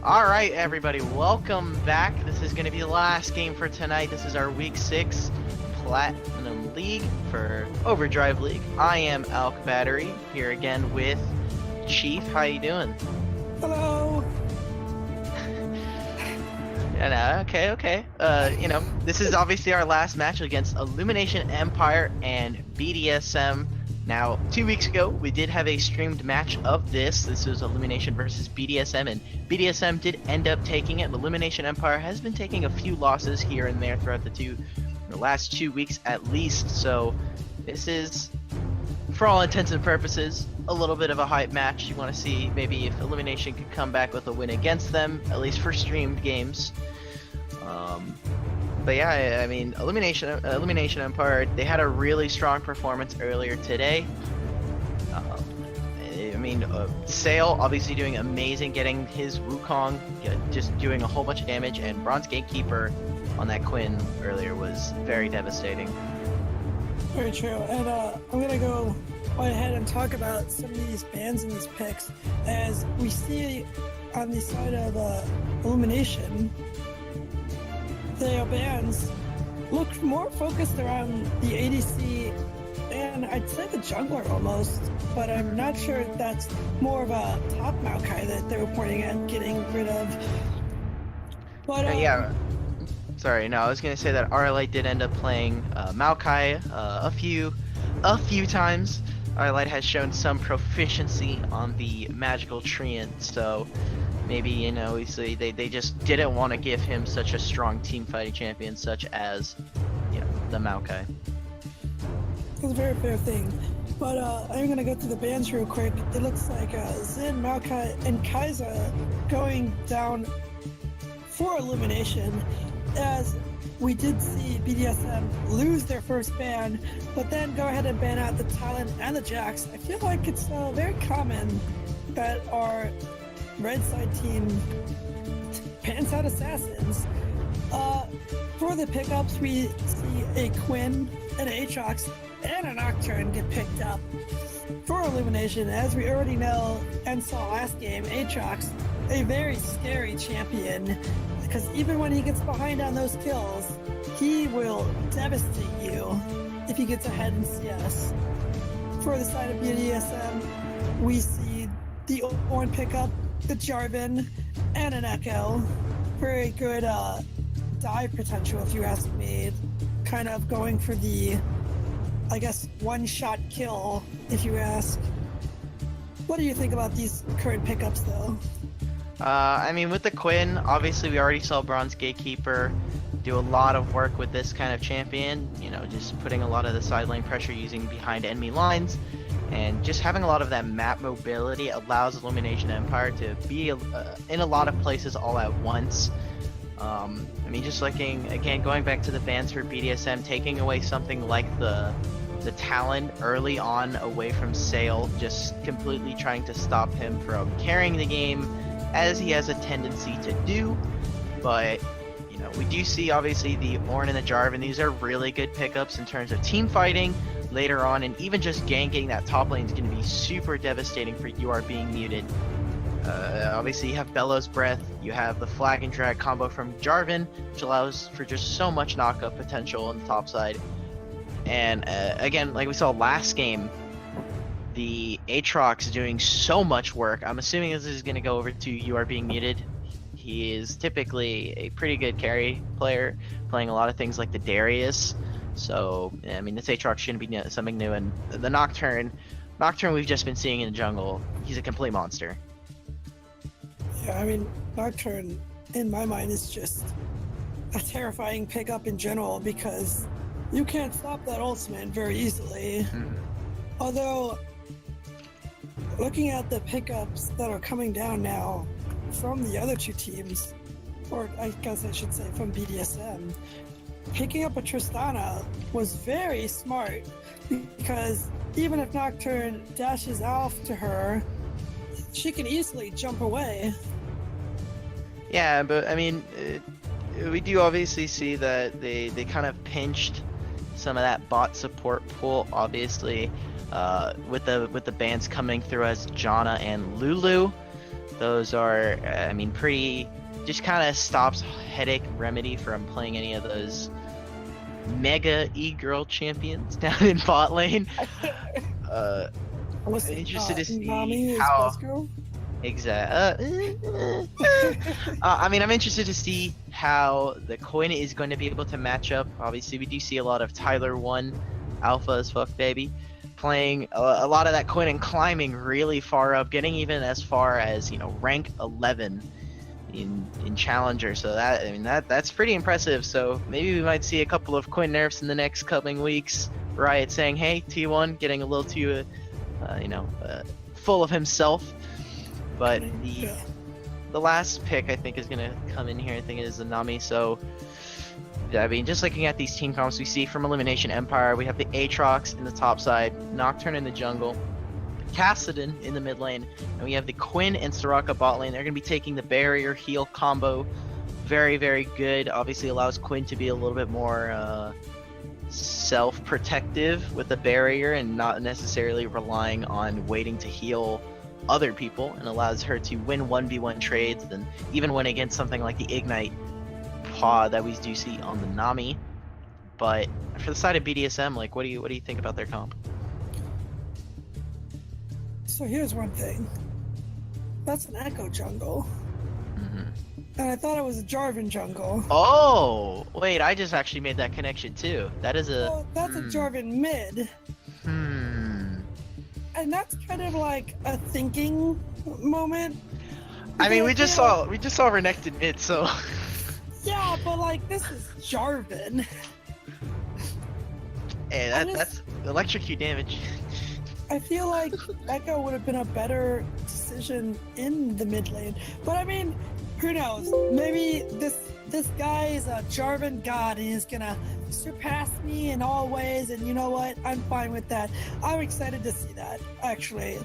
Alright everybody, welcome back. This is going to be the last game for tonight. This is our Week 6 Platinum League for Overdrive League. I am Alk Battery, here again with Chief. How you doing? Hello. Okay. This is obviously our last match against Illumination Empire and BDSM. Now, 2 weeks ago, we did have a streamed match of this. This was Illumination versus BDSM, and BDSM did end up taking it. Illumination Empire has been taking a few losses here and there throughout the last 2 weeks at least. So, this is, for all intents and purposes, a little bit of a hype match. You want to see maybe if Illumination could come back with a win against them, at least for streamed games. But yeah, I mean, Illumination Empire, they had a really strong performance earlier today. Sale obviously doing amazing, getting his Wukong, just doing a whole bunch of damage, and Bronze Gatekeeper on that Quinn earlier was very devastating. Very true. And I'm gonna go ahead and talk about some of these bans and these picks. As we see on the side of Illumination, their bans look more focused around the ADC and I'd say the jungler almost, but I'm not sure if that's more of a top Maokai that they were pointing at getting rid of. But I was gonna say that RLite did end up playing Maokai a few times. RLite has shown some proficiency on the magical treant, so maybe, obviously they just didn't want to give him such a strong team fighting champion such as, the Maokai. It's a very fair thing. But I'm going to go through the bans real quick. It looks like Xin, Maokai, and Kai'Sa going down for Illumination, as we did see BDSM lose their first ban, but then go ahead and ban out the Talon and the Jax. I feel like it's very common that our red side team pants out assassins. For the pickups, we see a Quinn, an Aatrox, and a Nocturne get picked up. For Illumination, as we already know and saw last game, Aatrox, a very scary champion, because even when he gets behind on those kills, he will devastate you if he gets ahead in CS. For the side of BDSM, we see the Ornn pickup, the Jarvan, and an Echo. Very good dive potential, if you ask me. Kind of going for the, I guess, one-shot kill, if you ask. What do you think about these current pickups, though? With the Quinn, obviously we already saw Bronze Gatekeeper do a lot of work with this kind of champion, just putting a lot of the side lane pressure using behind enemy lines, and just having a lot of that map mobility allows Illumination Empire to be in a lot of places all at once. Just looking, again, going back to the bans for BDSM, taking away something like the Talon early on away from Sale, just completely trying to stop him from carrying the game, as he has a tendency to do. But we do see obviously the Ornn and the Jarvan. These are really good pickups in terms of team fighting later on, and even just ganking that top lane is going to be super devastating for you are being muted. Obviously you have Bellows Breath, you have the Flag and Drag combo from Jarvan, which allows for just so much knockup potential on the top side. And again, like we saw last game, the Aatrox doing so much work. I'm assuming this is going to go over to You Are Being Muted. He is typically a pretty good carry player, playing a lot of things like the Darius. So, this Aatrox shouldn't be something new. And the Nocturne we've just been seeing in the jungle, he's a complete monster. Yeah, Nocturne, in my mind, is just a terrifying pickup in general, because you can't stop that ultimate very easily. Although, looking at the pickups that are coming down now from the other two teams, or I guess I should say from BDSM, picking up a Tristana was very smart, because even if Nocturne dashes off to her, she can easily jump away. Yeah, but we do obviously see that they kind of pinched some of that bot support pool, obviously. with the bans coming through as Jana and Lulu. Those are, I mean, pretty. Just kind of stops headache remedy from playing any of those mega e-girl champions down in bot lane. I'm interested to see Nami is how. best girl? I mean, I'm interested to see how the Quinn is going to be able to match up. Obviously, we do see a lot of Tyler 1, alpha as fuck, baby, playing a lot of that Quinn and climbing really far up, getting even as far as, you know, rank 11 in Challenger. So that, I mean, that's pretty impressive. So maybe we might see a couple of Quinn nerfs in the next coming weeks. Riot saying, hey, T1 getting a little too, full of himself. But the last pick I think is gonna come in here. I think it is the Nami. So I mean, just looking at these team comps we see from Elimination Empire, we have the Aatrox in the top side, Nocturne in the jungle, Kassadin in the mid lane, and we have the Quinn and Soraka bot lane. They're gonna be taking the barrier heal combo. Very, very good. Obviously allows Quinn to be a little bit more self-protective with the barrier and not necessarily relying on waiting to heal other people, and allows her to win 1v1 trades and even win against something like the Ignite pod that we do see on the Nami. But for the side of BDSM, like, what do you think about their comp? So here's one thing. That's an Echo jungle. And I thought it was a Jarvan jungle. Oh, wait, I just actually made that connection too. That is a... Well, that's a Jarvan mid. And that's kind of like a thinking moment. I mean, we just saw Renekton mid, so... Yeah, but like, this is Jarvan. Hey, that's electrocute damage. I feel like Echo would have been a better decision in the mid lane. But I mean, who knows? Maybe this guy is a Jarvan god and he's gonna surpass me in all ways, and you know what? I'm fine with that. I'm excited to see that, actually.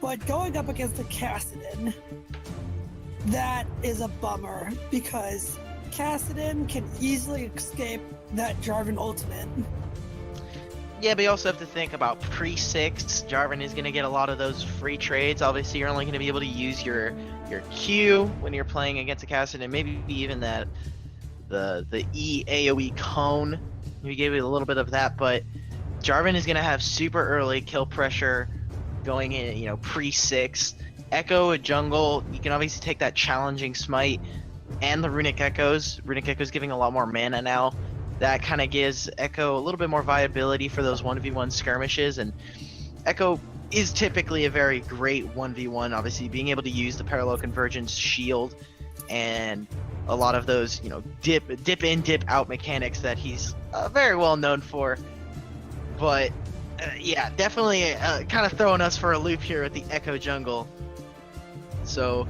But going up against a Kassadin, that is a bummer, because Kassadin can easily escape that Jarvan ultimate. Yeah, but you also have to think about pre-6. Jarvan is going to get a lot of those free trades. Obviously, you're only going to be able to use your Q when you're playing against a Kassadin, and maybe even that the E AoE cone. You gave it a little bit of that, but Jarvan is going to have super early kill pressure going in, you know, pre-6. Echo, a jungle, you can obviously take that challenging smite and the Runic Echoes. Runic Echoes giving a lot more mana now. That kind of gives Echo a little bit more viability for those 1v1 skirmishes, and Echo is typically a very great 1v1, obviously being able to use the parallel convergence shield and a lot of those, you know, dip in, dip out mechanics that he's very well known for. But yeah, definitely kind of throwing us for a loop here at the Echo jungle. So,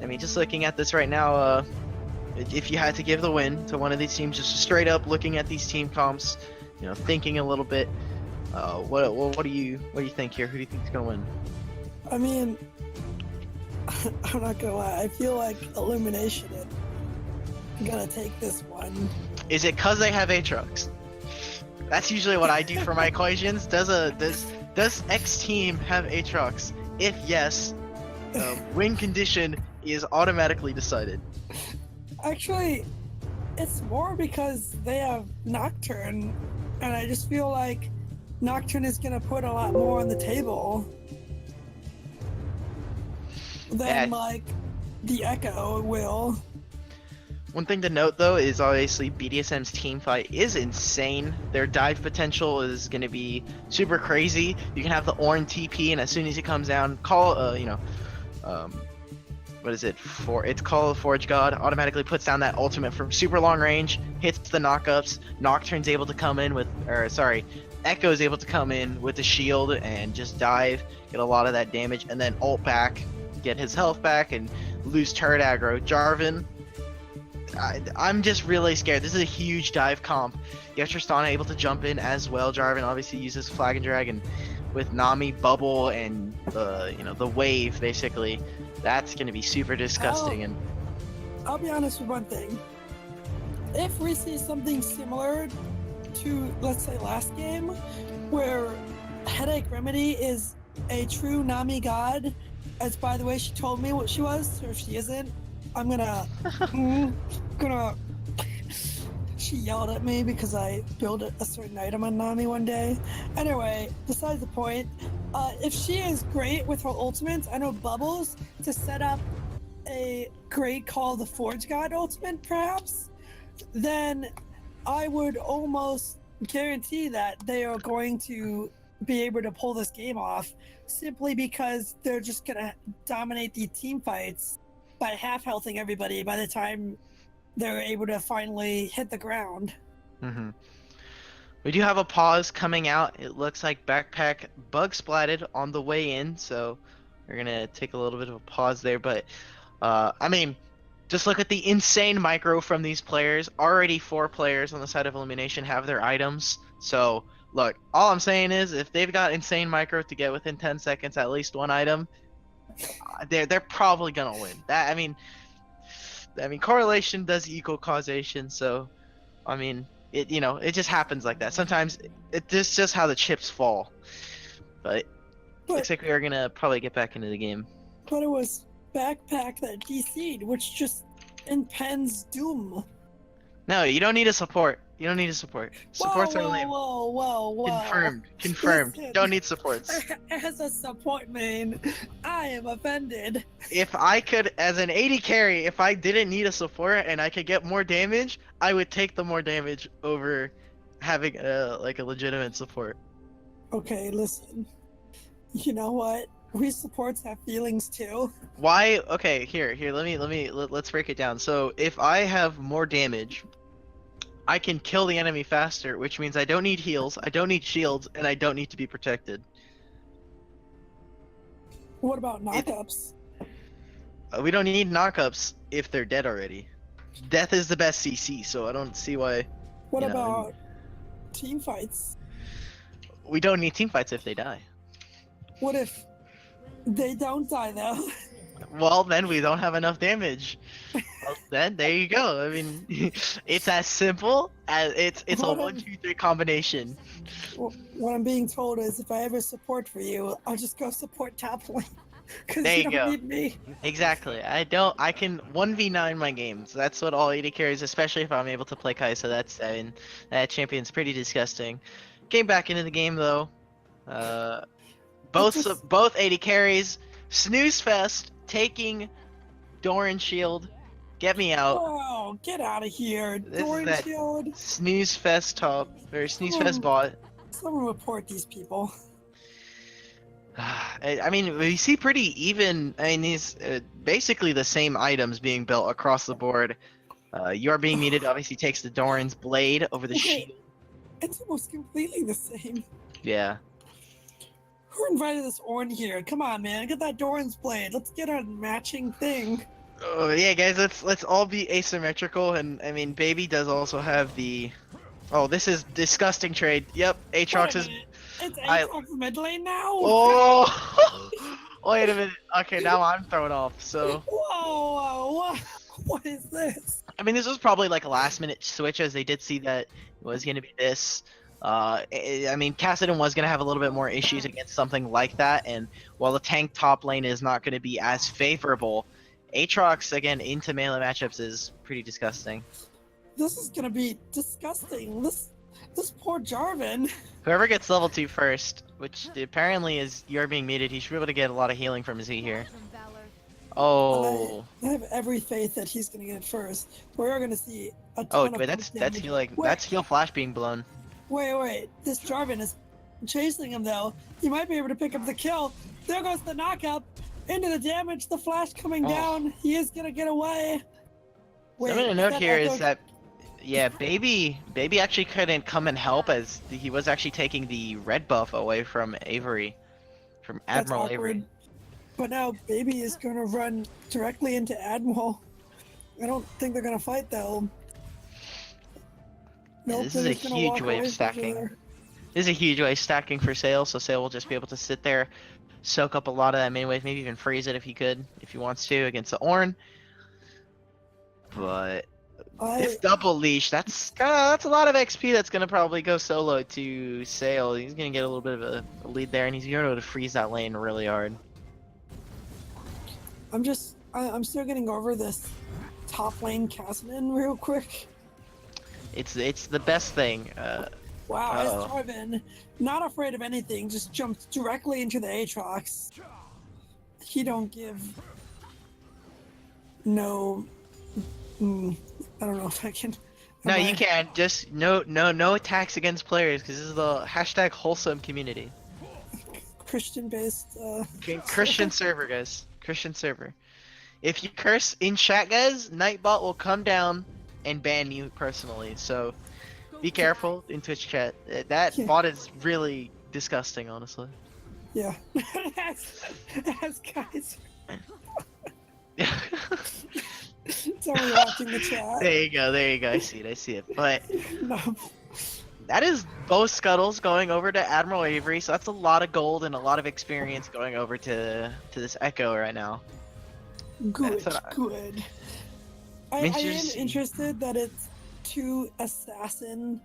I mean, just looking at this right now, if you had to give the win to one of these teams, just straight up looking at these team comps, you know, thinking a little bit, what do you think here? Who do you think is gonna win? I mean, I'm not gonna lie. I feel like Illumination is gonna take this one. Is it cause they have Aatrox? That's usually what I do for my equations. Does X team have Aatrox? If yes, win condition is automatically decided. Actually, it's more because they have Nocturne, and I just feel like Nocturne is gonna put a lot more on the table than like the Echo will. One thing to note though is obviously BDSM's team fight is insane. Their dive potential is going to be super crazy. You can have the Ornn TP, and as soon as he comes down, call what is it? It's called Forge God. Automatically puts down that ultimate from super long range, hits the knockups. Nocturne's able to come in with, Echo's able to come in with the shield and just dive, get a lot of that damage, and then ult back, get his health back, and lose turret aggro. Jarvan, I'm just really scared. This is a huge dive comp. You have Tristana able to jump in as well. Jarvan obviously uses Flag and Dragon with Nami, Bubble, and the wave basically. That's going to be super disgusting. I'll be honest with one thing. If we see something similar to, let's say, last game, where Headache Remedy is a true Nami god. As by the way, she told me what she was, so if she isn't, I'm gonna, gonna. She yelled at me because I built a certain item on Nami one day. Anyway, besides the point, if she is great with her ultimates, I know Bubbles to set up a great Call of the Forge God ultimate, perhaps, then I would almost guarantee that they are going to be able to pull this game off simply because they're just gonna dominate the team fights by half healthing everybody by the time they're able to finally hit the ground. Mm-hmm. We do have a pause coming out. It looks like Backpack bug splatted on the way in, so we're gonna take a little bit of a pause there. But I mean, just look at the insane micro from these players. Already 4 players on the side of Illumination have their items. So look, all I'm saying is if they've got insane micro to get within 10 seconds at least one item, they're probably gonna win. That I mean correlation does equal causation. So I mean it just happens like that. Sometimes it's just how the chips fall. But looks like we are gonna probably get back into the game. But it was Backpack that DC'd, which just impends doom. No, you don't need a support. You don't need a support. Supports are lame. Whoa. Confirmed. Listen, Don't need supports. as a support main, I am offended. If I could, as an 80 carry, if I didn't need a support and I could get more damage, I would take the more damage over having a legitimate support. Okay, listen. You know what? We supports have feelings too. Why? Okay, here. Let's break it down. So if I have more damage, I can kill the enemy faster, which means I don't need heals, I don't need shields, and I don't need to be protected. What about knockups? We don't need knockups if they're dead already. Death is the best CC, so I don't see why. What about team fights? We don't need team fights if they die. What if they don't die though? Well, then we don't have enough damage. Well, then there you go. I mean, it's as simple as it's a 1-2-3 combination. What I'm being told is if I ever support for you, I'll just go support top lane. Because There you you don't go. need me. Exactly. I can 1v9 my games. That's what all 80 carries, especially if I'm able to play Kai. So that champion's pretty disgusting. Getting back into the game though. Both 80 carries. Snooze fest taking Doran shield. Get me out. Oh, get out of here. Doran that shield. Snooze fest top or snooze fest bot. Someone report these people. I mean, we see pretty even. I mean, these basically the same items being built across the board. You are being muted. Obviously, takes the Doran's blade over the shield. It's almost completely the same. Yeah. Who invited this Orn here? Come on, man. Get that Doran's blade. Let's get a matching thing. Oh yeah, guys. Let's all be asymmetrical. And I mean, Baby does also have the. Oh, this is disgusting trade. Yep, Aatrox is. It's Aatrox mid lane now. Oh. Wait a minute. Okay, now I'm thrown off. So. Whoa! What is this? I mean, this was probably like a last-minute switch, as they did see that it was going to be this. I mean, Kassadin was going to have a little bit more issues against something like that, and while the tank top lane is not going to be as favorable, Aatrox, again, into melee matchups is pretty disgusting. This is going to be disgusting. This poor Jarvan. Whoever gets level 2 first, which apparently is you're being muted, he should be able to get a lot of healing from Z here. Oh. I have every faith that he's going to get it first. We're going to see a ton Oh, of wait, that's damage. healing. That's heal flash being blown. Wait. This Jarvan is chasing him, though. He might be able to pick up the kill. There goes the knockup. Into the damage. The flash coming down. He is going to get away. Wait, something to note here is that, yeah, Baby actually couldn't come and help as he was actually taking the red buff away from Avery. From Admiral Avery. But now Baby is going to run directly into Admiral. I don't think they're going to fight, though. Yeah, this is a huge wave stacking. This is a huge wave stacking for Sale, so Sale will just be able to sit there, soak up a lot of that main wave, maybe even freeze it if he could, if he wants to, against the Ornn. But If double leash, that's a lot of XP that's gonna probably go solo to Sail. He's gonna get a little bit of a lead there, and he's gonna be able to freeze that lane really hard. I'm still getting over this top lane Cassidy real quick. It's the best thing. Wow, it's Jarvan, not afraid of anything, just jumped directly into the Aatrox. He don't give no. I don't know if I can. No, you can't. Just no attacks against players, because this is the hashtag wholesome community. Christian-based. Christian server, guys. Christian server. If you curse in chat, guys, Nightbot will come down and ban you personally. So be careful in Twitch chat. That bot is really disgusting, honestly. Yeah. As guys. Sorry, watching the chat. There you go. I see it. But No. that is both scuttles going over to Admiral Avery, so that's a lot of gold and a lot of experience going over to this Echo right now. Good. I am interested that it's 2 assassin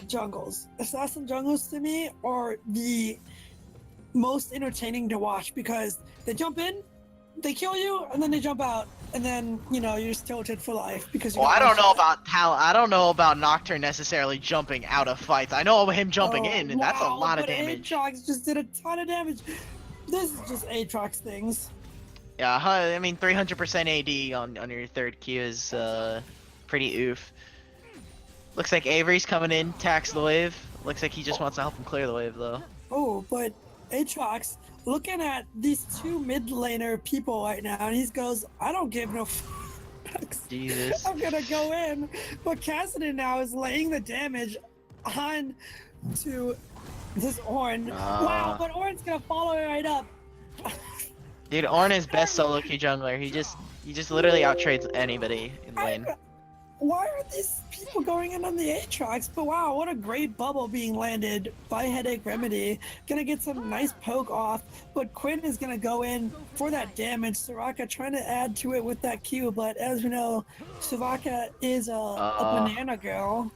jungles. Assassin jungles to me are the most entertaining to watch because they jump in, they kill you, and then they jump out, and then you're just tilted for life because. Well, I don't know about Nocturne necessarily jumping out of fights. I know him jumping in, and that's a lot of damage. Aatrox just did a ton of damage. This is just Aatrox things. Yeah, I mean 300% AD on your third Q is pretty oof. Looks like Avery's coming in, tax the wave. Looks like he just wants to help him clear the wave though. Oh, but Aatrox looking at these 2 mid laner people right now, and he goes, "I don't give no fucks. Jesus. I'm gonna go in." But Cassidy now is laying the damage on to this Ornn. Wow, but Ornn's gonna follow it right up. Dude, Ornn is best solo queue jungler. He just literally outtrades anybody in lane. Why are these people going in on the Aatrox? But wow, what a great bubble being landed by Headache Remedy. Gonna get some nice poke off, but Quinn is gonna go in for that damage. Soraka trying to add to it with that Q, but as we know, Soraka is a banana girl.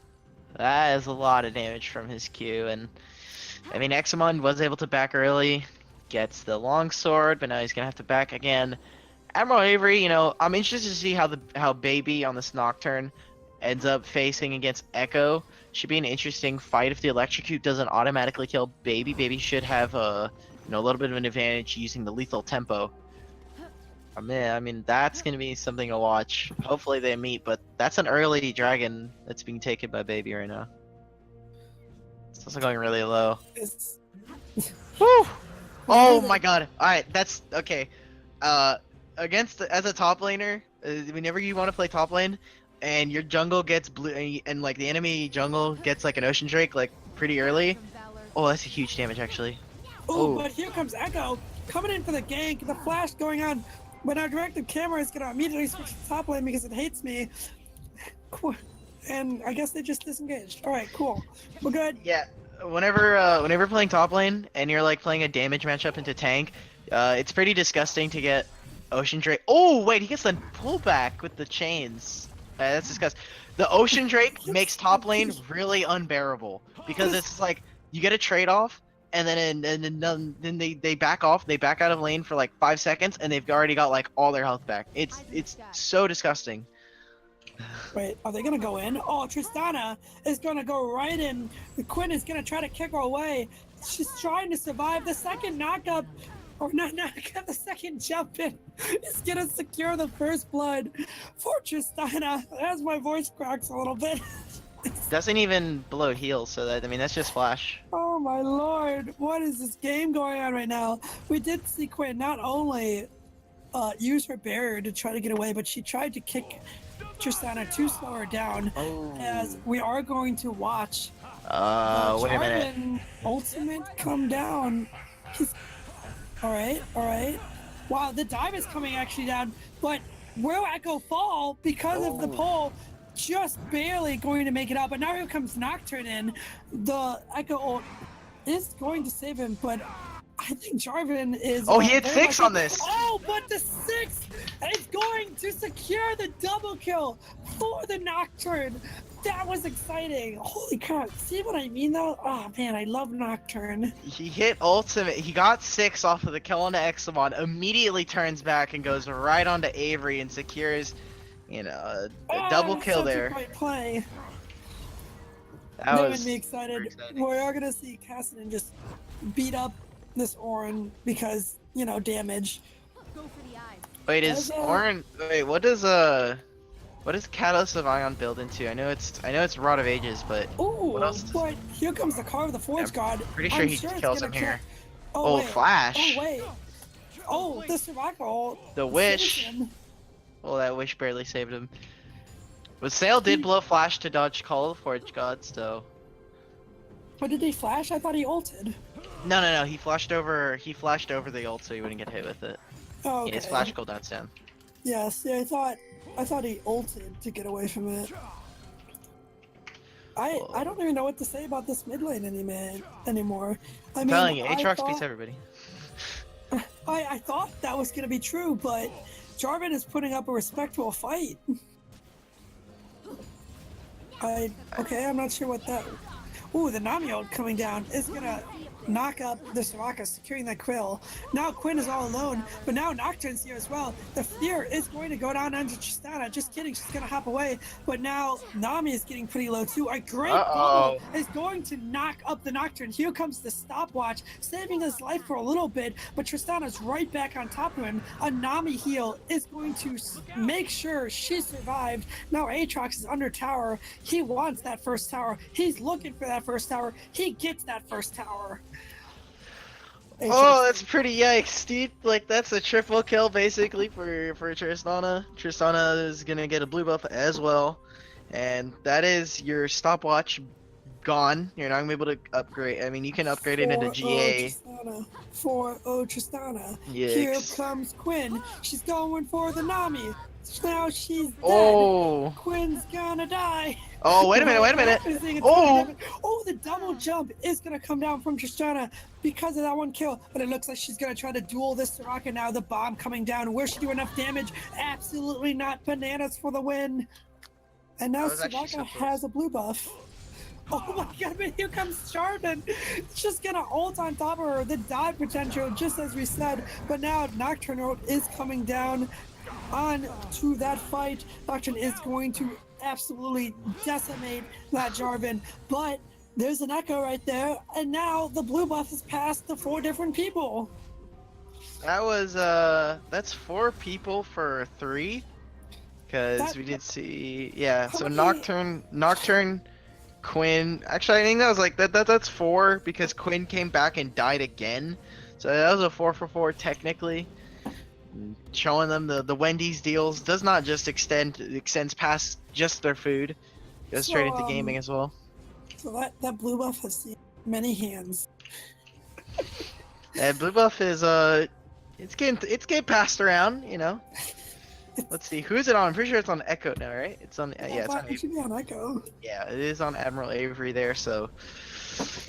That is a lot of damage from his Q, and I mean Examon was able to back early. Gets the longsword, but now he's gonna have to back again. Admiral Avery, I'm interested to see how Baby on this Nocturne ends up facing against Echo. Should be an interesting fight if the electrocute doesn't automatically kill Baby. Baby should have a little bit of an advantage using the lethal tempo. I mean that's gonna be something to watch. Hopefully they meet, but that's an early dragon that's being taken by Baby right now. It's also going really low. Woo! Oh my god. Alright, that's okay. As a top laner, whenever you want to play top lane, and your jungle gets blue, and like the enemy jungle gets like an Ocean Drake like pretty early. Oh, that's a huge damage actually. Oh, but here comes Echo coming in for the gank. The flash going on, but our directive camera is gonna immediately switch to top lane because it hates me. And I guess they just disengaged. All right, cool. We're good. Yeah. Whenever playing top lane and you're like playing a damage matchup into tank, it's pretty disgusting to get Ocean Drake. Oh wait, he gets the pullback with the chains. That's disgusting. The Ocean Drake makes top lane really unbearable because it's like you get a trade off and then they back off. They back out of lane for like 5 seconds and they've already got like all their health back. It's so disgusting. Wait, are they gonna go in? Oh, Tristana is gonna go right in. Quinn is gonna try to kick her away. She's trying to survive the second knockup. Or not knockup, the second jump in. Is gonna secure the first blood for Tristana. As my voice cracks a little bit. Doesn't even blow heals, so that's just flash. Oh my lord, what is this game going on right now? We did see Quinn not only use her barrier to try to get away, but she tried to kick Tristana to slow her down. As we are going to watch wait a minute. ultimate come down. All right. Wow, the dive is coming actually down, but will Echo fall because of the pole? Just barely going to make it out, but now here comes Nocturne in. The Echo ult is going to save him, but I think Jarvan is. Oh, he hit 6 on this. Oh, but the 6 is going to secure the double kill for the Nocturne. That was exciting. Holy crap. See what I mean though? Oh man, I love Nocturne. He hit ultimate. He got 6 off of the kill onto Examon. Immediately turns back and goes right onto Avery and secures, you know, a double kill such there. A great play. That made was me excited. exciting. We are gonna see Cassidy just beat up this Orin because, you know, damage. Go for the eyes. Wait, is Orin? Wait, what does Catalyst of Ion build into? I know it's Rod of Ages, but Ooh, what else? but here comes the car of the Forge God. Pretty sure I'm he it's kills gonna him here. Oh, wait. Flash. Oh wait. Oh, the Survival. The Wish. Well, that Wish barely saved him. But Sail did blow Flash to dodge Call of the Forge God, so. But did he flash? I thought he ulted. No. He flashed over the ult, so he wouldn't get hit with it. Oh, okay. Yeah, his flash cooldown's down. Yes, yeah, I thought he ulted to get away from it. I don't even know what to say about this mid lane anymore. I mean, Telling you, Aatrox beats everybody. I thought that was gonna be true, but Jarvan is putting up a respectable fight. Okay, I'm not sure what that. Ooh, the Nami ult coming down is gonna knock up the Soraka, securing that Quill. Now Quinn is all alone, but now Nocturne's here as well. The fear is going to go down onto Tristana. Just kidding, she's gonna hop away. But now Nami is getting pretty low too. A great bubble is going to knock up the Nocturne. Here comes the stopwatch, saving his life for a little bit, but Tristana's right back on top of him. A Nami heal is going to make sure she survived. Now Aatrox is under tower. He wants that first tower. He's looking for that first tower. He gets that first tower. Oh, that's pretty yikes, dude. Like, that's a triple kill, basically, for Tristana. Tristana is gonna get a blue buff as well. And that is your stopwatch gone. You're not gonna be able to upgrade. I mean, you can upgrade it into GA. Tristana. Yikes. Here comes Quinn. She's going for the Nami. Now she's dead. Oh. Quinn's gonna die. Oh, wait a minute. Oh, the double jump is gonna come down from Tristana because of that one kill. But it looks like she's gonna try to duel this Soraka now. The bomb coming down. Will she do enough damage? Absolutely not. Bananas for the win. And now Soraka has a blue buff. Oh my god, but here comes Jarvan. Just gonna ult on top of her. The dive potential, just as we said. But now Nocturne ult is coming down on to that fight. Nocturne is going to absolutely decimate that Jarvan. But there's an echo right there. And now the blue buff has passed to 4 different people. That was, that's 4 people for 3. Because we did see, yeah, so Nocturne, Quinn. Actually, I think that was like that's 4 because Quinn came back and died again. So that was a 4 for 4 technically. Showing them the Wendy's deals does not just extends past just their food. Goes straight into gaming as well. So that blue buff has seen many hands. And blue buff is it's getting passed around, you know. Let's see, who's it on? I'm pretty sure it's on Echo now, right? It's on yeah, it's on. It should be on Echo. Yeah, it is on Admiral Avery there. So.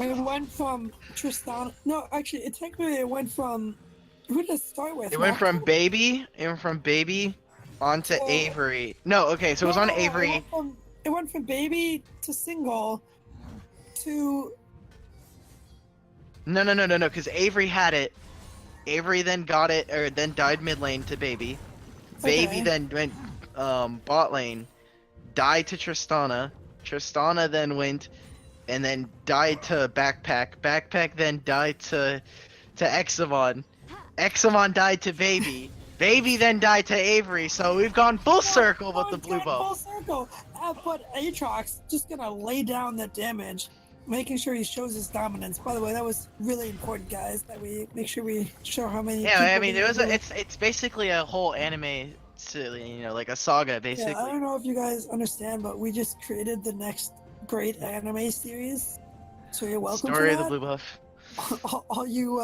And it went from Tristana. No, actually, it went from. Who did it start with? It went from Baby. Onto Avery. No, okay, so it was on Avery. It went from Baby to Single to. No, because Avery had it. Avery then got it, or then died mid lane to Baby. Baby then went bot lane, died to Tristana. Tristana then went and then died to Backpack. Backpack then died to Examon. Examon died to Baby. Baby then died to Avery. So we've gone full circle with the blue buff. Full circle. But Aatrox just gonna lay down the damage, making sure he shows his dominance. By the way, that was really important, guys. That we make sure we show how many. Yeah, I mean, it's basically a whole anime, you know, like a saga, basically. Yeah, I don't know if you guys understand, but we just created the next great anime series. So you're welcome. Story to of the blue buff. All you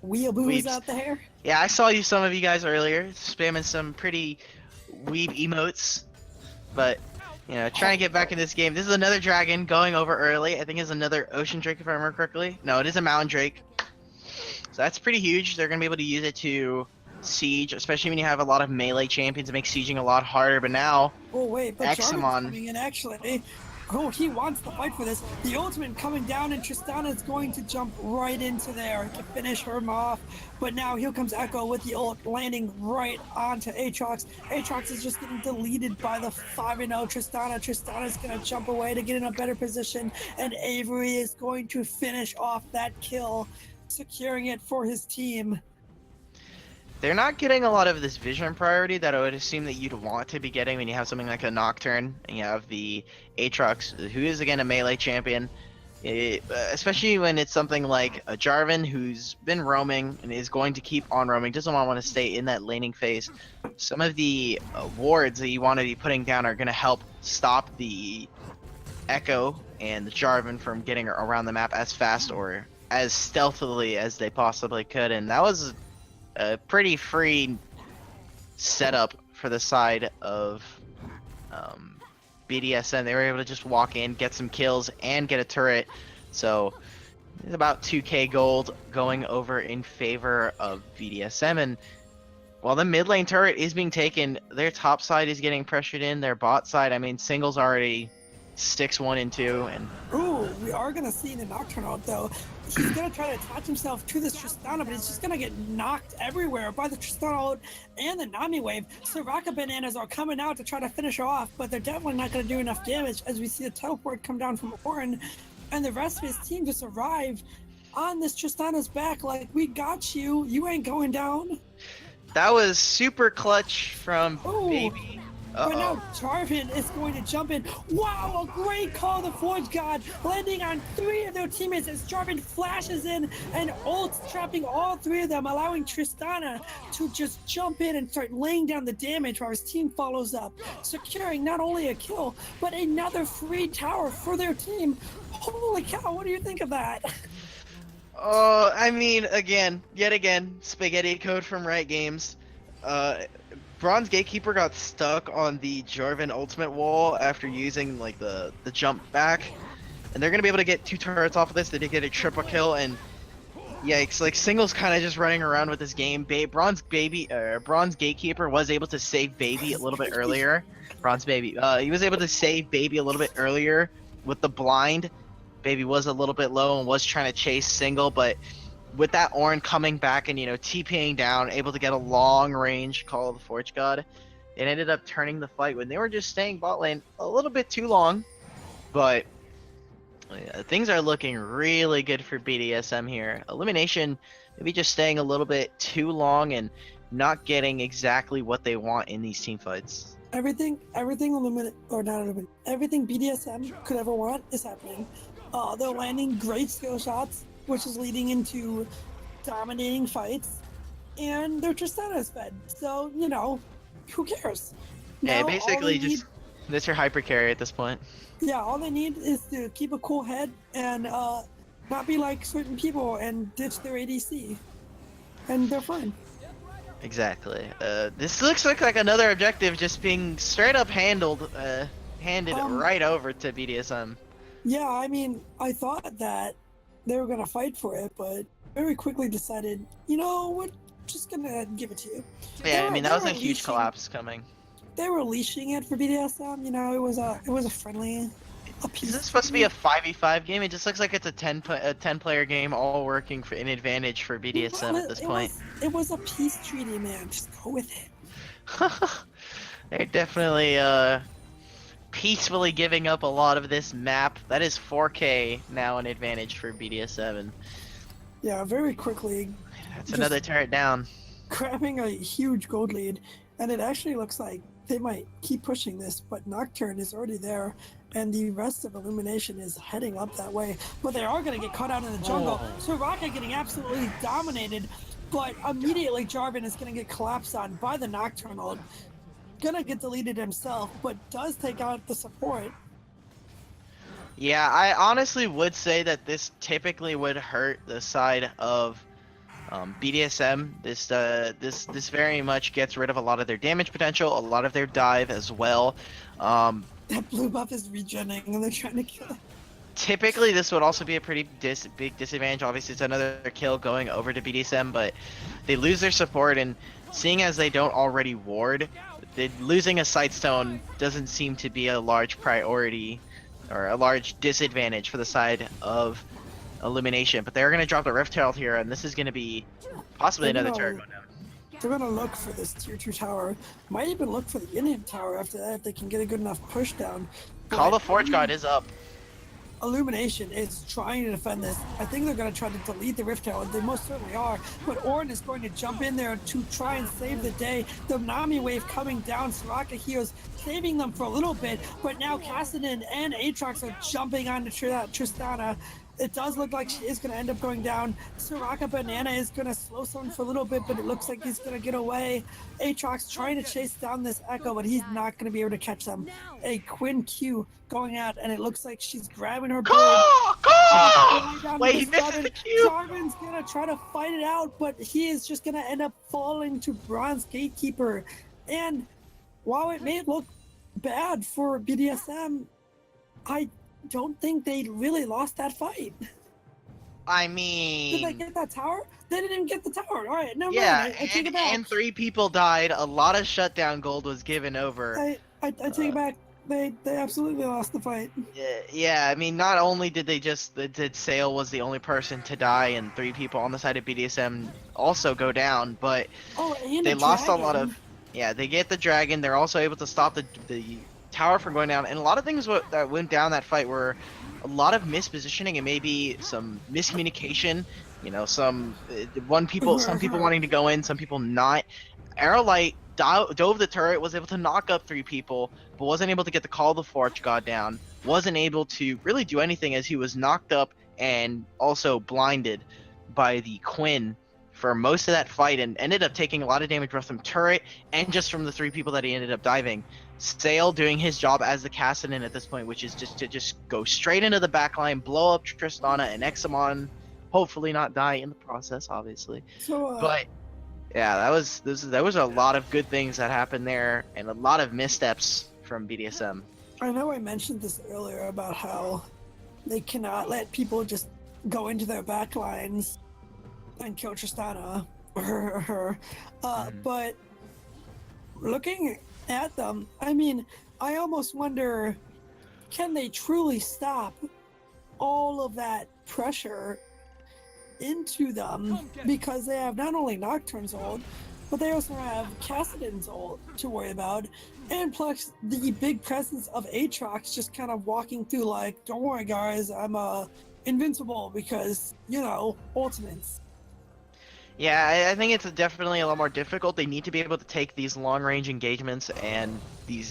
weeaboos out there. Yeah, I saw some of you guys earlier spamming some pretty weeb emotes, but. You know, trying to get back in this game. This is another dragon going over early. I think it's another ocean drake if I remember correctly. No, it is a mountain drake. So that's pretty huge. They're going to be able to use it to siege, especially when you have a lot of melee champions. It makes sieging a lot harder. But now, Oh wait, but Jarvan's Examon, coming in actually. Oh, he wants to fight for this. The ultimate coming down, and Tristana's going to jump right into there to finish her off. But now here comes Echo with the ult landing right onto Aatrox. Aatrox is just getting deleted by the 5-0 Tristana. Tristana's going to jump away to get in a better position, and Avery is going to finish off that kill, securing it for his team. they're not getting a lot of this vision priority that I would assume that you'd want to be getting when you have something like a Nocturne and you have the Aatrox, who is again a melee champion. Especially when it's something like a Jarvan who's been roaming and is going to keep on roaming, doesn't want to stay in that laning phase. Some of the wards that you want to be putting down are going to help stop the Echo and the Jarvan from getting around the map as fast or as stealthily as they possibly could, and that was a pretty free setup for the side of BDSM. They were able to just walk in, get some kills, and get a turret. So it's about 2k gold going over in favor of BDSM. And while the mid lane turret is being taken, their top side is getting pressured in. Their bot side, I mean, Single's already sticks 1 and 2, and ooh, we are gonna see the Nocturne though. He's gonna try to attach himself to this Tristana, but he's just gonna get knocked everywhere by the Tristana and the Nami wave. Soraka bananas are coming out to try to finish her off, but they're definitely not gonna do enough damage as we see the teleport come down from Orin, and the rest of his team just arrive on this Tristana's back like, we got you, you ain't going down. that was super clutch from Ooh. Baby. But now Jarvan is going to jump in. Wow, a great call, the Forge God, landing on 3 of their teammates as Jarvan flashes in and ults, trapping all 3 of them, allowing Tristana to just jump in and start laying down the damage while his team follows up, securing not only a kill, but another free tower for their team. Holy cow, what do you think of that? Oh, I mean, yet again, spaghetti code from Riot Games. Bronze Gatekeeper got stuck on the Jarvan ultimate wall after using like the jump back, and they're gonna be able to get 2 turrets off of this. They did get a triple kill, and yikes! Like Single's kind of just running around with this game. Bronze Gatekeeper was able to save Baby a little bit earlier. Bronze Baby, he was able to save Baby a little bit earlier with the blind. Baby was a little bit low and was trying to chase Single, but with that Orin coming back and, you know, TPing down, able to get a long range call of the Forge God, it ended up turning the fight when they were just staying bot lane a little bit too long. But things are looking really good for BDSM here. Illumination maybe just staying a little bit too long and not getting exactly what they want in these team fights. Everything everything BDSM could ever want is happening. They're landing great skill shots, which is leading into dominating fights, and they're Tristana is fed. So, you know, who cares? Yeah, Now, basically just this your hyper carry at this point. Yeah, all they need is to keep a cool head and not be like certain people and ditch their ADC, and they're fine. Exactly. This looks like another objective just being straight up handed right over to BDSM. Yeah, I mean, I thought that they were gonna fight for it, but very quickly decided, you know, we're just gonna give it to you. Yeah, I mean, that was a huge collapse coming. They were leashing it for BDSM, you know, it was a friendly. Is this supposed to be a 5v5 game? It just looks like it's a 10-player game, all working for an advantage for BDSM at this point. It was a peace treaty, man. Just go with it. They're definitely peacefully giving up a lot of this map. That is 4K now an advantage for BDSM. Yeah, very quickly. That's another turret down. Grabbing a huge gold lead, and it actually looks like they might keep pushing this, but Nocturne is already there, and the rest of Illumination is heading up that way. But they are going to get caught out in the jungle. Soraka getting absolutely dominated, but immediately Jarvan is going to get collapsed on by the Nocturnal. Gonna get deleted himself, but does take out the support. Yeah, I honestly would say that this typically would hurt the side of BDSM. This very much gets rid of a lot of their damage potential, a lot of their dive as well. That blue buff is regenerating, and they're trying to kill it. Typically, this would also be a pretty big disadvantage. Obviously, it's another kill going over to BDSM, but they lose their support, and seeing as they don't already ward, losing a Sightstone doesn't seem to be a large priority or a large disadvantage for the side of Illumination. But they're going to drop the Rift Herald here, and this is going to be possibly They're another gonna, turret going down. they're gonna look for this tier 2 tower. Might even look for the inhib tower after that if they can get a good enough push down. Call But the Forge God is up. Illumination is trying to defend this. I think they're going to try to delete the Rift Tower. They most certainly are. But Ornn is going to jump in there to try and save the day. The Nami wave coming down. Soraka heals, saving them for a little bit. But now Kassadin and Aatrox are jumping onto Tristana. It does look like she is going to end up going down. Soraka Banana is going to slow someone for a little bit, but it looks like he's going to get away. Aatrox trying to chase down this Echo, but he's not going to be able to catch them. A Quinn Q going out, and it looks like she's grabbing her bird. Wait, he misses the Q! Jarvan's going to try to fight it out, but he is just going to end up falling to Bronze Gatekeeper. And while it may look bad for BDSM, I don't think they really lost that fight. I Did they mean, get that tower? They didn't even get the tower. All right, never yeah, mind. I take it back. and 3 people died. A lot of shutdown gold was given over. I take it back. They absolutely lost the fight. Yeah, I mean, not only did they just did Sale was the only person to die, and 3 people on the side of BDSM also go down, but Oh, and they the lost a dragon. lot of. Yeah, they get the dragon. They're also able to stop the tower from going down, and a lot of things that went down that fight were a lot of mispositioning and maybe some miscommunication. You know, some people wanting to go in, some people not. Arrowlight dove the turret, was able to knock up 3 people, but wasn't able to get the Call of the Forge God down. Wasn't able to really do anything as he was knocked up and also blinded by the Quinn for most of that fight, and ended up taking a lot of damage both from turret and just from the 3 people that he ended up diving. Sale doing his job as the Kassadin at this point, which is just to go straight into the backline, blow up Tristana and Examon, hopefully not die in the process, obviously. So, But yeah, there was a lot of good things that happened there, and a lot of missteps from BDSM. I know I mentioned this earlier about how they cannot let people just go into their backlines and kill Tristana or her. But looking at them, I mean, I almost wonder, can they truly stop all of that pressure into them, because they have not only Nocturne's ult, but they also have Kassadin's ult to worry about, and plus the big presence of Aatrox just kind of walking through like, don't worry guys, I'm invincible because, you know, ultimates. Yeah, I think it's definitely a lot more difficult. They need to be able to take these long-range engagements, and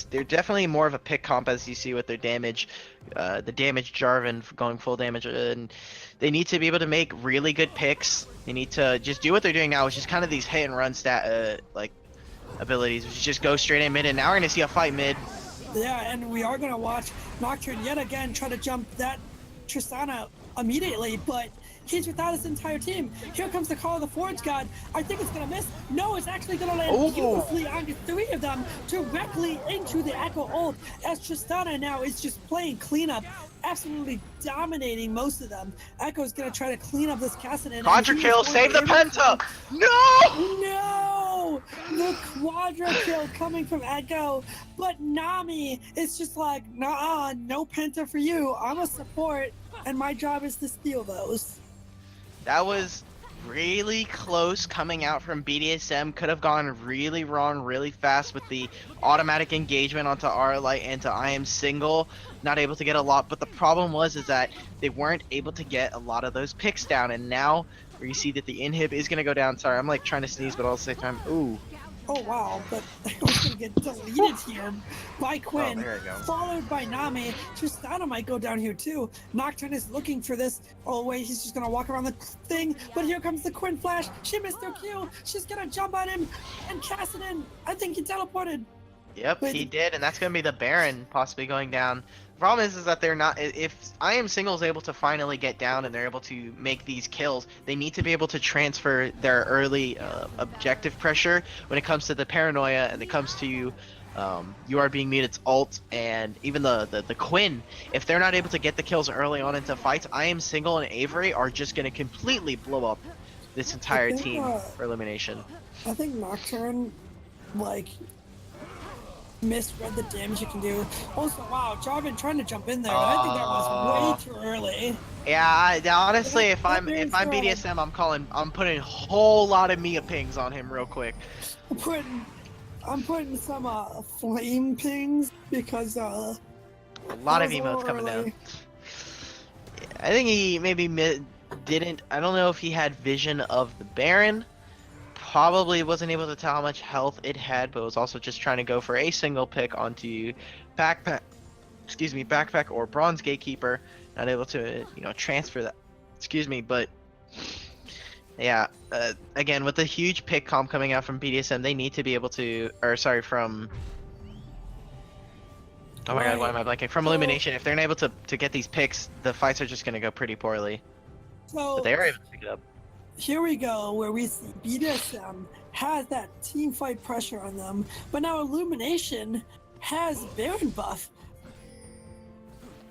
they're definitely more of a pick comp, as you see with their damage, the damage Jarvan going full damage, and they need to be able to make really good picks. They need to just do what they're doing now, which is kind of these hit and run like abilities, which is just go straight in mid, and now we're gonna see a fight mid. Yeah, and we are gonna watch Nocturne yet again try to jump that Tristana immediately, but he's without his entire team. Here comes the Call of the Forge God. I think it's gonna miss. No, it's actually gonna land beautifully onto 3 of them, directly into the Echo ult, as Tristana now is just playing cleanup, absolutely dominating most of them. Echo's gonna try to clean up this Kassadin. Quadra kill, save the Penta! No! No! The Quadra kill coming from Echo, but Nami is just like, nah, no Penta for you. I'm a support, and my job is to steal those. That was really close coming out from BDSM. Could have gone really wrong really fast with the automatic engagement onto Arlight and to I Am Single. Not able to get a lot, but the problem was that they weren't able to get a lot of those picks down, and now where you see that the inhib is going to go down. Sorry, I'm like trying to sneeze, but all at the same time, ooh. Oh wow, but I was gonna get deleted here by Quinn, there you go. followed by Nami. Tristana might go down here too. Nocturne is looking for this. Oh wait, he's just gonna walk around the thing, but here comes the Quinn flash. She missed her Q. She's gonna jump on him, and Kassadin, I think he teleported. Yep, But- he did, and that's going to be the Baron possibly going down. The problem is that they're not. If I Am Single is able to finally get down and they're able to make these kills, they need to be able to transfer their early objective pressure when it comes to the paranoia and it comes to you are being muted's ult, and even the Quinn. If they're not able to get the kills early on into fights, I Am Single and Avery are just going to completely blow up this entire think, team for elimination. I think Nocturne, like, misread the damage it can do. Also, wow, Jarvan trying to jump in there, but I think that was way Oh. too early. Yeah, honestly, if That I'm Baron Stride, BDSM, I'm putting a whole lot of Mia pings on him real quick. I'm putting, I'm putting some flame pings because A that lot of was a emotes little coming down. early. I think he maybe didn't. I don't know if he had vision of the Baron. Probably wasn't able to tell how much health it had, but was also just trying to go for a single pick onto backpack. Excuse me, backpack or bronze gatekeeper. Not able to transfer that. Excuse me, but yeah. Again, with the huge pick comp coming out from BDSM, they need to be able to, or sorry, from oh my god, why Right. am I blanking? From So, Illumination, if they're not able to get these picks, the fights are just gonna go pretty poorly. But so they are able to pick it up. here we go, where we see BDSM has that team fight pressure on them, but now Illumination has Baron buff.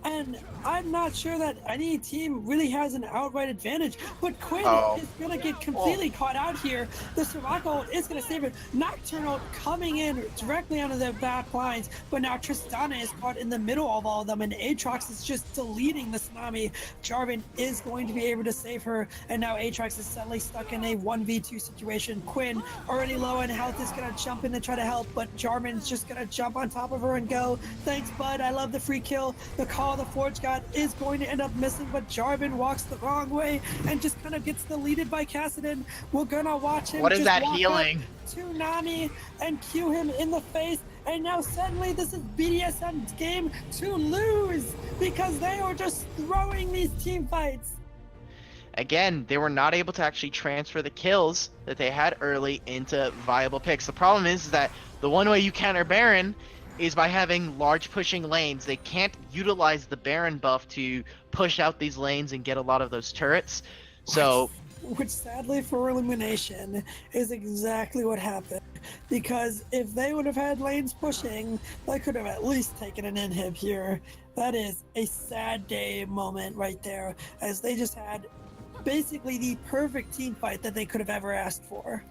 And I'm not sure that any team really has an outright advantage, but Quinn Oh. is going to get completely caught out here. The Sirocco is going to save it. Nocturnal coming in directly onto the back lines, but now Tristana is caught in the middle of all of them, and Aatrox is just deleting the Tsunami. Jarvan is going to be able to save her, and now Aatrox is suddenly stuck in a 1v2 situation. Quinn, already low on health, is going to jump in to try to help, but Jarvan's just going to jump on top of her and go. Thanks, bud. I love the free kill. The call of the Forge God is going to end up missing, but Jarvan walks the wrong way and just kind of gets deleted by Kassadin. We're gonna watch him What is just that walk healing? up to Nami and cue him in the face. And now suddenly this is BDSM's game to lose because they are just throwing these team fights. Again, they were not able to actually transfer the kills that they had early into viable picks. The problem is that the one way you counter Baron is by having large pushing lanes. They can't utilize the Baron buff to push out these lanes and get a lot of those turrets. So, which sadly for Illumination is exactly what happened. Because if they would have had lanes pushing, they could have at least taken an inhib here. That is a sad day moment right there, as they just had basically the perfect team fight that they could have ever asked for.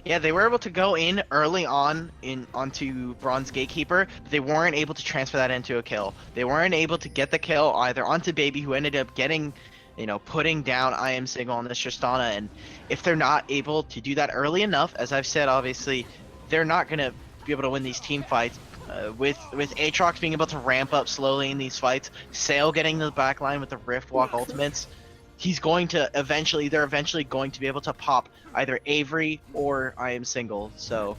yeah, they were able to go in early on onto Bronze Gatekeeper, but they weren't able to transfer that into a kill. They weren't able to get the kill either onto Baby, who ended up getting, putting down I Am Single on this Tristana. And if they're not able to do that early enough, as I've said, obviously, they're not going to be able to win these team fights. With Aatrox being able to ramp up slowly in these fights, Sale getting to the back line with the Rift Walk ultimates, they're eventually going to be able to pop either Avery or I Am Single. So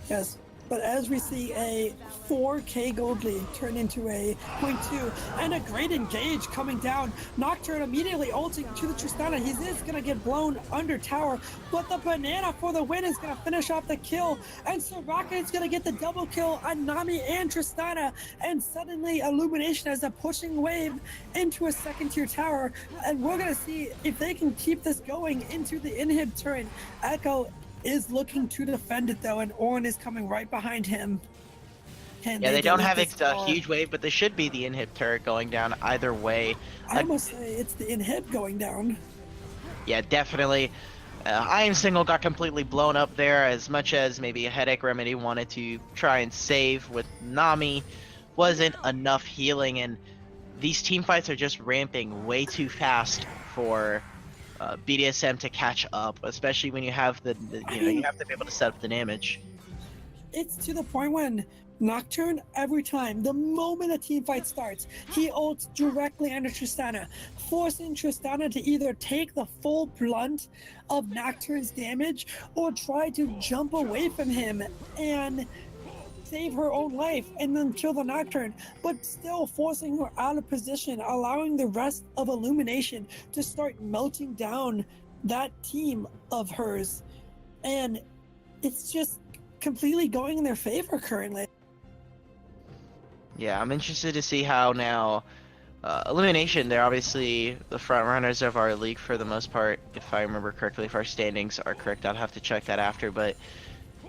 Yes, but as we see a 4K gold lead turn into a 0.2 and a great engage coming down, Nocturne immediately ulting to the Tristana. He is going to get blown under tower, but the banana for the win is going to finish off the kill, and Soraka is going to get the double kill on Nami and Tristana, and suddenly Illumination has a pushing wave into a second tier tower, and we're going to see if they can keep this going into the inhib turret. Echo is looking to defend it though, and Ornn is coming right behind him. yeah, they don't have a huge wave, but there should be the inhib turret going down either way. I almost say it's the inhib going down. Yeah, definitely. I Am Single got completely blown up there. As much as maybe a Headache Remedy wanted to try and save with Nami, wasn't enough healing, and these team fights are just ramping way too fast for BDSM to catch up, especially when you have you have to be able to set up the damage. It's to the point when Nocturne, every time, the moment a team fight starts, he ults directly under Tristana, forcing Tristana to either take the full blunt of Nocturne's damage or try to jump away from him and save her own life and then kill the Nocturne, but still forcing her out of position, allowing the rest of Illumination to start melting down that team of hers. And it's just completely going in their favor currently. Yeah, I'm interested to see how now Illumination, they're obviously the front runners of our league for the most part, if I remember correctly. If our standings are correct, I'll have to check that after, but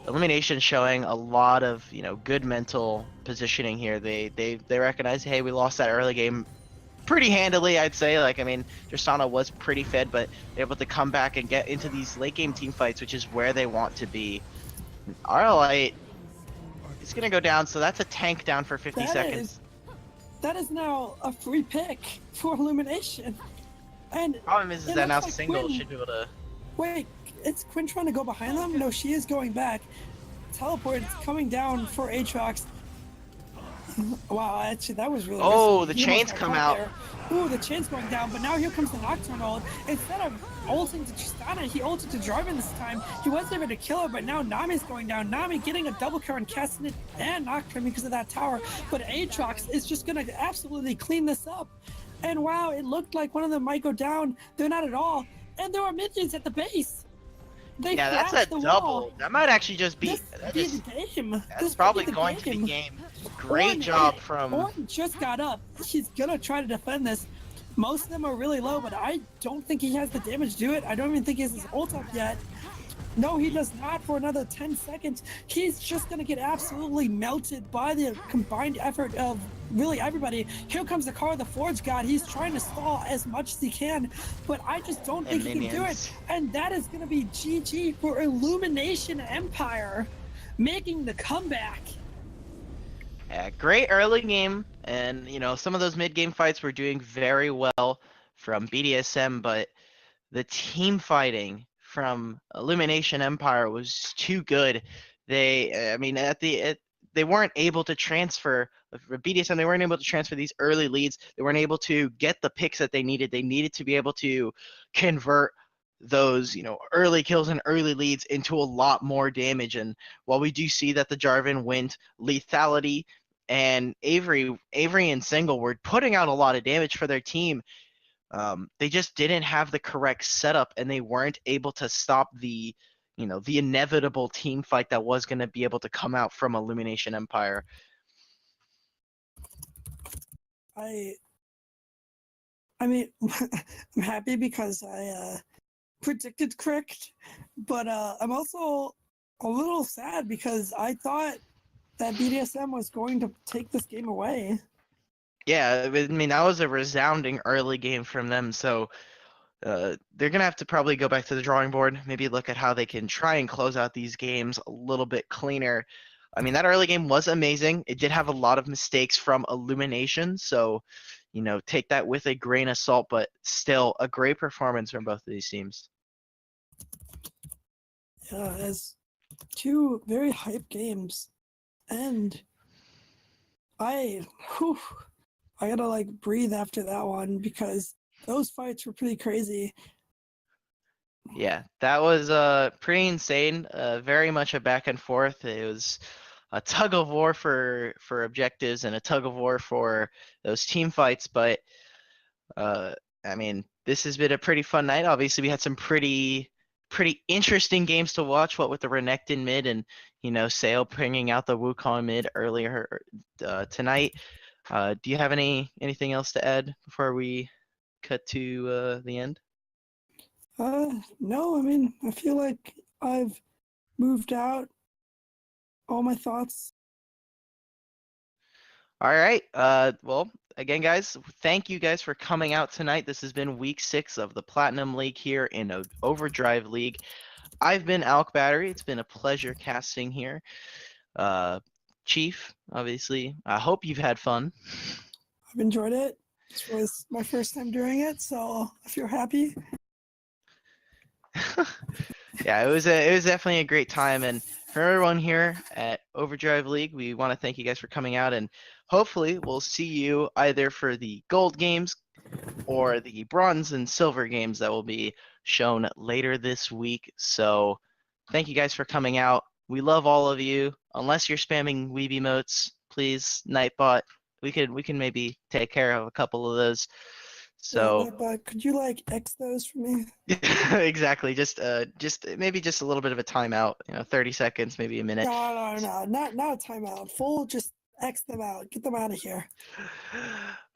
Illumination showing a lot of good mental positioning here. They recognize, hey, we lost that early game pretty handily, I'd say. Like, I mean, Tristana was pretty fed, but they're able to come back and get into these late game team fights, which is where they want to be. Arlight is gonna go down, so that's a tank down for 50 seconds. That is now a free pick for Illumination. And Problem is it that now looks like single Quinn, should be able to. wait, it's Quinn trying to go behind them? No, she is going back. Teleport is coming down for Aatrox. Wow, actually, that was really Oh, risky. the He almost chains got come caught out. there. Ooh, the chain's going down, but now here comes the Nocturnal. Instead of ulting to Tristana, he ulted to Jarvan this time. He was able to kill her, but now Nami's going down. Nami getting a double kill and casting it and Nocturne because of that tower. But Aatrox is just going to absolutely clean this up. And wow, it looked like one of them might go down. They're not at all. And there are minions at the base. They Yeah, that's flashed a the double. wall. That might actually just be. This That be just, the game. that's This probably be the going to be game. Great Ornn, job from. Ornn just got up. He's gonna try to defend this. Most of them are really low, but I don't think he has the damage to do it. I don't even think he has his ult up yet. No, he does not for another 10 seconds. He's just going to get absolutely melted by the combined effort of really everybody. Here comes the car of the Forge God. He's trying to stall as much as he can, but I just don't think he can do it. And that is going to be GG for Illumination Empire making the comeback. Yeah, great early game, and some of those mid game fights were doing very well from BDSM, but the team fighting from Illumination Empire was too good. I mean, they weren't able to transfer for BDSM. They weren't able to transfer these early leads. They weren't able to get the picks that they needed. They needed to be able to convert those, early kills and early leads into a lot more damage. And while we do see that the Jarvan went lethality and Avery and Single were putting out a lot of damage for their team, they just didn't have the correct setup, and they weren't able to stop the inevitable team fight that was going to be able to come out from Illumination Empire. I mean, I'm happy because I predicted correct, but I'm also a little sad because I thought that BDSM was going to take this game away. Yeah, I mean, that was a resounding early game from them, so they're going to have to probably go back to the drawing board, maybe look at how they can try and close out these games a little bit cleaner. I mean, that early game was amazing. It did have a lot of mistakes from Illumination, so, take that with a grain of salt, but still a great performance from both of these teams. Yeah, as two very hype games, and I gotta breathe after that one because those fights were pretty crazy. Yeah, that was pretty insane. Very much a back and forth. It was a tug of war for objectives and a tug of war for those team fights. But I mean, this has been a pretty fun night. Obviously, we had some pretty interesting games to watch. What with the Renekton mid and Sale bringing out the Wukong mid earlier tonight. Do you have anything else to add before we cut to the end? No, I mean, I feel like I've moved out all my thoughts. All right. Well, again, guys, thank you guys for coming out tonight. This has been week 6 of the Platinum League here in Overdrive League. I've been Alk Battery. It's been a pleasure casting here. Chief, obviously, I hope you've had fun. I've enjoyed it. This was my first time doing it, so I feel happy. Yeah, it was definitely a great time, and for everyone here at Overdrive League, we want to thank you guys for coming out, and hopefully we'll see you either for the gold games or the bronze and silver games that will be shown later this week. So thank you guys for coming out. We love all of you. Unless you're spamming weeb emotes, please, Nightbot. We can maybe take care of a couple of those. So yeah, but could you X those for me? exactly. Just maybe just a little bit of a timeout. 30 seconds, maybe a minute. No, not a timeout. Full, just X them out. Get them out of here.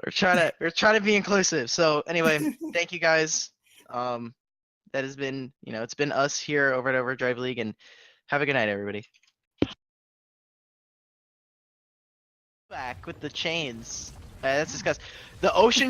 We're trying to be inclusive. So anyway, thank you guys. That has been it's been us here over at Overdrive League, and have a good night, everybody. Back with the chains. Let's discuss the ocean.